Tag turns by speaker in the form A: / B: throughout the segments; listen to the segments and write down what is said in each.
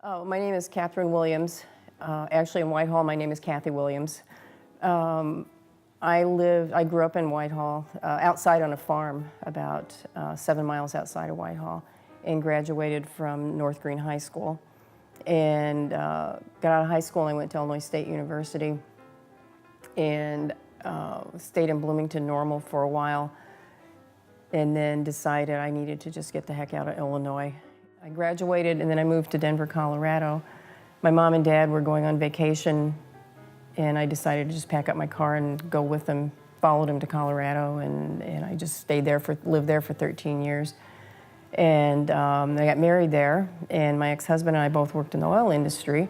A: Oh, my name is Cathy Williams. Actually, in Whitehall, my name is Cathy Williams. I grew up in Whitehall, outside on a farm, about 7 miles outside of Whitehall, and graduated from North Green High School. And got out of high school and I went to Illinois State University and stayed in Bloomington Normal for a while, and then decided I needed to just get the heck out of Illinois. I graduated and then I moved to Denver, Colorado. My mom and dad were going on vacation and I decided to just pack up my car and go with them, followed them to Colorado, and I just lived there for 13 years. And I got married there, and my ex-husband and I both worked in the oil industry,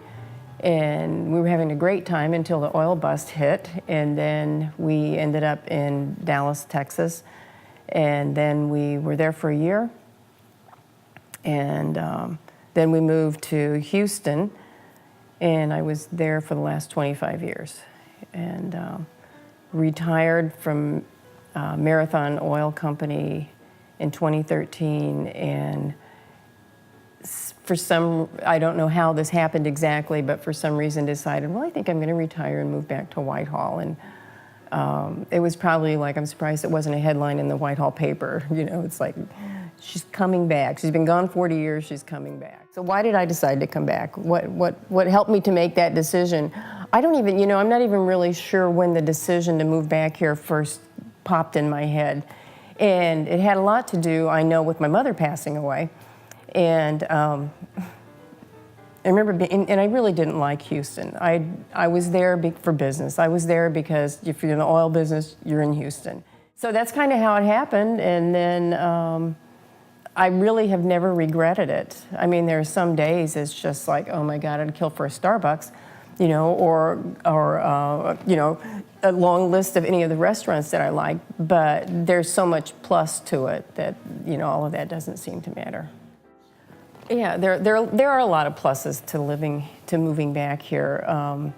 A: and we were having a great time until the oil bust hit, and then we ended up in Dallas, Texas, and then we were there for a year, and then we moved to Houston, and I was there for the last 25 years, and retired from Marathon Oil Company in 2013, and I don't know how this happened exactly, but for some reason decided, well, I think I'm going to retire and move back to Whitehall. And it was probably like, I'm surprised it wasn't a headline in the Whitehall paper. You know, it's like, she's coming back. She's been gone 40 years, she's coming back. So why did I decide to come back? What helped me to make that decision? I don't even, I'm not even really sure when the decision to move back here first popped in my head. And it had a lot to do, I know, with my mother passing away. And I remember and I really didn't like Houston. I was there for business. I was there because if you're in the oil business, you're in Houston. So that's kind of how it happened. And then I really have never regretted it. I mean, there are some days it's just like, oh my God, I'd kill for a Starbucks, or a long list of any of the restaurants that I like. But there's so much plus to it that, all of that doesn't seem to matter. Yeah, there are a lot of pluses to moving back here, and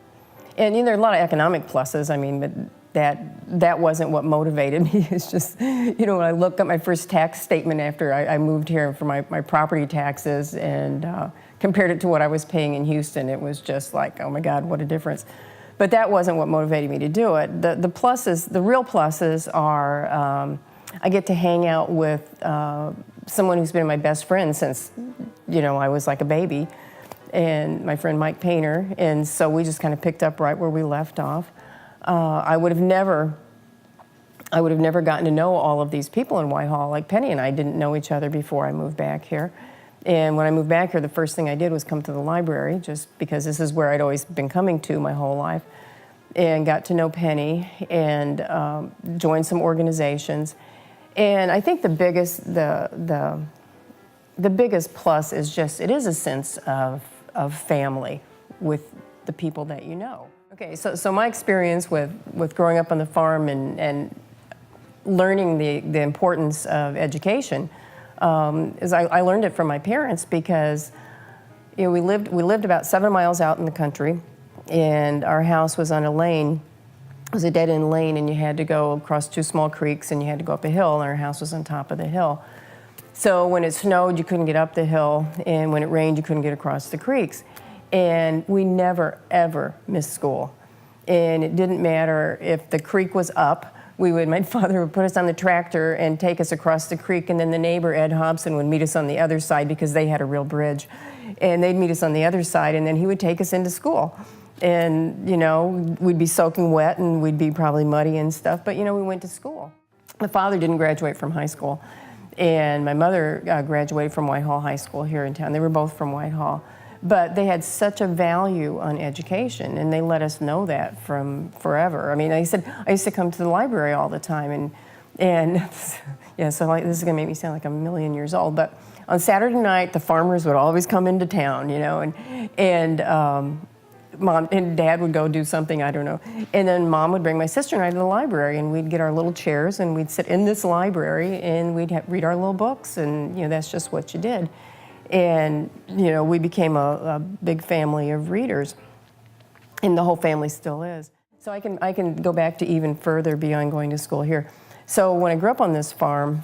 A: there are a lot of economic pluses. I mean, but that wasn't what motivated me. It's just, when I looked at my first tax statement after I moved here for my property taxes and compared it to what I was paying in Houston, it was just like, oh my God, what a difference. But that wasn't what motivated me to do it. The pluses, the real pluses are, I get to hang out with someone who's been my best friend since, I was like a baby, and my friend Mike Painter, and so we just kind of picked up right where we left off. I would have never gotten to know all of these people in Whitehall. Like Penny and I didn't know each other before I moved back here. And when I moved back here, the first thing I did was come to the library, just because this is where I'd always been coming to my whole life, and got to know Penny and joined some organizations. And I think the biggest plus is just, it is a sense of family with the people that you know. Okay, so my experience with growing up on the farm and learning the importance of education is I learned it from my parents, because we lived about 7 miles out in the country, and our house was on a lane. It was a dead-end lane, and you had to go across 2 small creeks, and you had to go up a hill, and our house was on top of the hill. So when it snowed, you couldn't get up the hill, and when it rained, you couldn't get across the creeks. And we never, ever missed school. And it didn't matter if the creek was up. My father would put us on the tractor and take us across the creek, and then the neighbor, Ed Hobson, would meet us on the other side, because they had a real bridge. And they'd meet us on the other side, and then he would take us into school. And, we'd be soaking wet, and we'd be probably muddy and stuff, but, we went to school. My father didn't graduate from high school, and my mother graduated from Whitehall High School here in town. They were both from Whitehall. But they had such a value on education, and they let us know that from forever. I mean, I used to come to the library all the time, and yeah, so this is gonna make me sound like I'm a million years old, but on Saturday night, the farmers would always come into town, and Mom and Dad would go do something, I don't know, and then Mom would bring my sister and I to the library, and we'd get our little chairs, and we'd sit in this library, and we'd read our little books, and that's just what you did. And, we became a big family of readers, and the whole family still is. So I can go back to even further beyond going to school here. So when I grew up on this farm,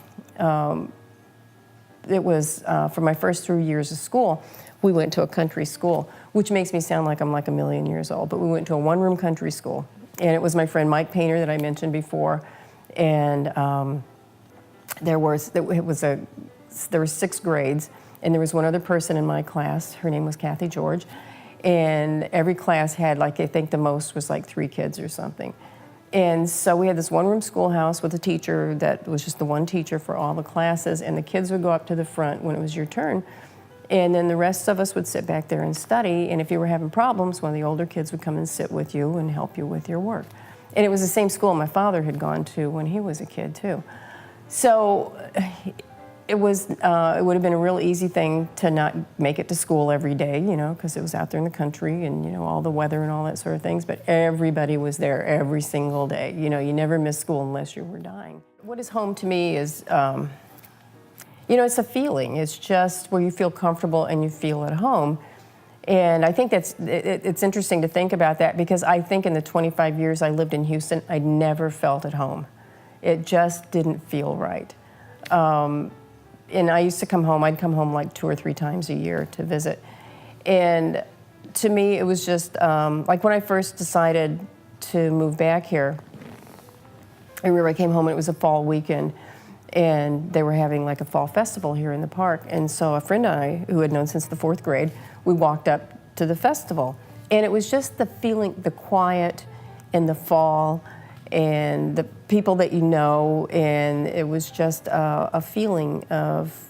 A: it was for my first 3 years of school, we went to a country school, which makes me sound like I'm like a million years old, but we went to a one-room country school. And it was my friend Mike Painter that I mentioned before. And there were 6 grades, and there was one other person in my class. Her name was Cathy George. And every class had, like, I think the most was like 3 kids or something. And so we had this one-room schoolhouse with a teacher that was just the one teacher for all the classes, and the kids would go up to the front when it was your turn, and then the rest of us would sit back there and study, and if you were having problems, one of the older kids would come and sit with you and help you with your work. And it was the same school my father had gone to when he was a kid, too. So it would have been a real easy thing to not make it to school every day, you know, because it was out there in the country and, you know, all the weather and all that sort of things. But everybody was there every single day. You know, you never missed school unless you were dying. What is home to me is, you know, it's a feeling. It's just where you feel comfortable and you feel at home. And I think it's interesting to think about that, because I think in the 25 years I lived in Houston, I never felt at home. It just didn't feel right. And I used to come home, I'd come home like 2 or 3 times a year to visit. And to me, it was just, like when I first decided to move back here, I remember I came home and it was a fall weekend, and they were having like a fall festival here in the park. And so a friend and I, who had known since the 4th grade, we walked up to the festival. And it was just the feeling, the quiet and the fall, and the people that you know, and it was just a feeling of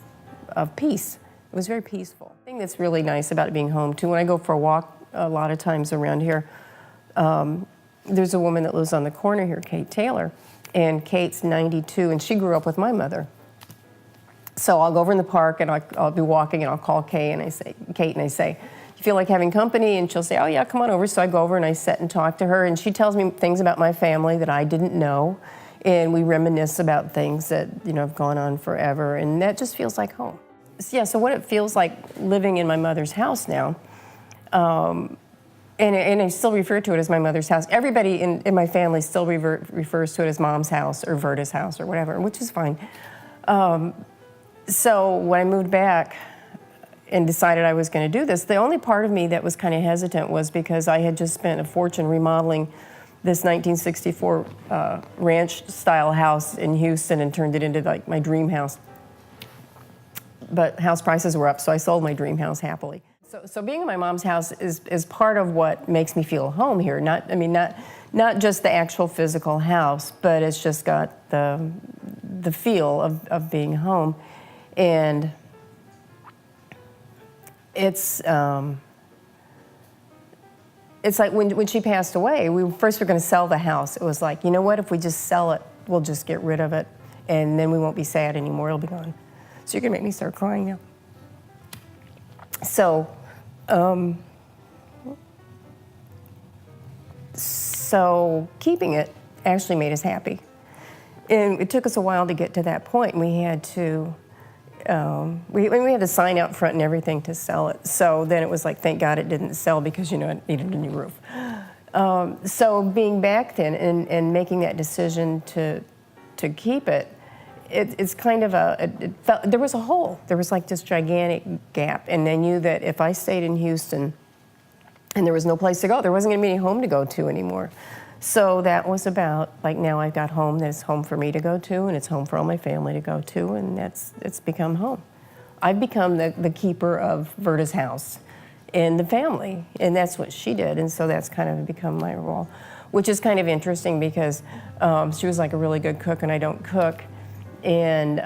A: peace. It was very peaceful. The thing that's really nice about being home, too, when I go for a walk a lot of times around here, there's a woman that lives on the corner here, Kate Taylor, and Kate's 92, and she grew up with my mother. So I'll go over in the park, and I'll be walking, and I'll call Kate, and I say, you feel like having company? And she'll say, oh yeah, come on over. So I go over and I sit and talk to her, and she tells me things about my family that I didn't know, and we reminisce about things that, you know, have gone on forever, and that just feels like home. So, yeah, so what it feels like living in my mother's house now, and I still refer to it as my mother's house. Everybody in my family still refers to it as Mom's house or Verda's house or whatever, which is fine. So when I moved back and decided I was going to do this, the only part of me that was kind of hesitant was because I had just spent a fortune remodeling this 1964 ranch-style house in Houston and turned it into like my dream house. But house prices were up, so I sold my dream house happily. So being in my mom's house is part of what makes me feel home here. Not just the actual physical house, but it's just got the feel of being home. And it's like when she passed away, we first were going to sell the house. It was like, you know what, if we just sell it, we'll just get rid of it, and then we won't be sad anymore, it'll be gone. So you're going to make me start crying now. So keeping it actually made us happy. And it took us a while to get to that point. We had to, we had to sign out front and everything to sell it. So then it was like, thank God it didn't sell, because, you know, it needed a new roof. So being back then and making that decision to keep it, it's kind of there was a hole. There was like this gigantic gap. And I knew that if I stayed in Houston and there was no place to go, there wasn't going to be any home to go to anymore. So that was about, like, now I've got home that's home for me to go to, and it's home for all my family to go to, and it's become home. I've become the keeper of Verda's house and the family, and that's what she did, and so that's kind of become my role, which is kind of interesting because she was like a really good cook, and I don't cook. And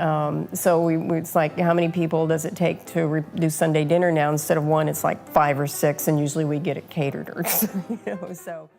A: so it's like, how many people does it take to do Sunday dinner now? Instead of 1, it's like 5 or 6, and usually we get it catered. Or, you know, so.